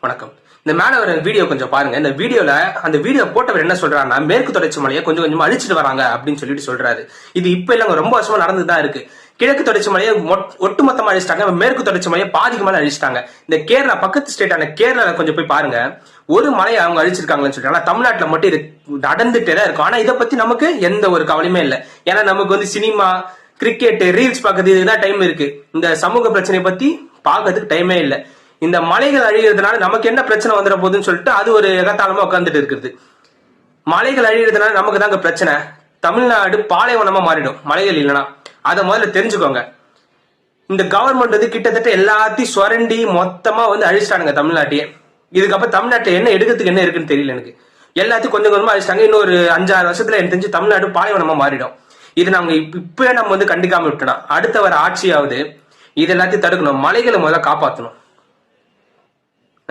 வணக்கம். இந்த மேல வர வீடியோ கொஞ்சம் பாருங்க. இந்த வீடியோல அந்த வீடியோ போட்டவர் என்ன சொல்றாருன்னா, மேற்கு தொடர்ச்சி மலையை கொஞ்சம் கொஞ்சமா அழிச்சிட்டு வராங்க அப்படின்னு சொல்லிட்டு சொல்றாரு. இது இப்ப இல்லங்க, ரொம்ப வருஷமா நடந்துதான் இருக்கு. கிழக்கு தொடர்ச்சி மலையை ஒட்டுமொத்தமா அழிச்சிட்டாங்க, மேற்கு தொடர்ச்சி மலையை பாதிக்கு மேல அழிச்சிட்டாங்க. இந்த கேரளா பக்கத்து ஸ்டேட்டான கேரளால கொஞ்சம் போய் பாருங்க, ஒரு மலையை அவங்க அழிச்சிருக்காங்கன்னு சொல்றாங்க. ஆனா தமிழ்நாட்டுல மட்டும் இது நடந்துட்டே தான் இருக்கும். ஆனா இதை பத்தி நமக்கு எந்த ஒரு கவலையுமே இல்லை. ஏன்னா நமக்கு சினிமா, கிரிக்கெட், ரீல்ஸ் பாக்குறது இதுதான் டைம் இருக்கு. இந்த சமூக பிரச்சனையை பத்தி பாக்குறதுக்கு டைமே இல்லை. இந்த மலைகள் அழிகிறதுனால நமக்கு என்ன பிரச்சனை வந்துட போகுதுன்னு சொல்லிட்டு அது ஒரு எகத்தாளமா உட்காந்துட்டு இருக்குது. மலைகள் அழிகிறதுனால நமக்கு தாங்க பிரச்சனை. தமிழ்நாடு பாலைவனமா மாறிடும் மலைகள் இல்லைன்னா. அதை முதல்ல தெரிஞ்சுக்கோங்க. இந்த கவர்மெண்ட் கிட்டத்தட்ட எல்லாத்தையும் சுரண்டி மொத்தமா அழிச்சிட்டானுங்க தமிழ்நாட்டையே. இதுக்கப்புறம் தமிழ்நாட்டில் என்ன எடுக்கிறதுக்கு என்ன இருக்குன்னு தெரியல எனக்கு. எல்லாத்தையும் கொஞ்சம் கொஞ்சமா அழிச்சிட்டாங்க. இன்னொரு 5-6 வருஷத்துல எனக்கு தெரிஞ்சு தமிழ்நாடு பாலைவனமா மாறிடும். இது நாங்க இப்பவே நம்ம கண்டிக்காம விட்டோம். அடுத்த வர ஆட்சியாவது இது எல்லாத்தையும் தடுக்கணும். மலைகளை முதல்ல காப்பாற்றணும்.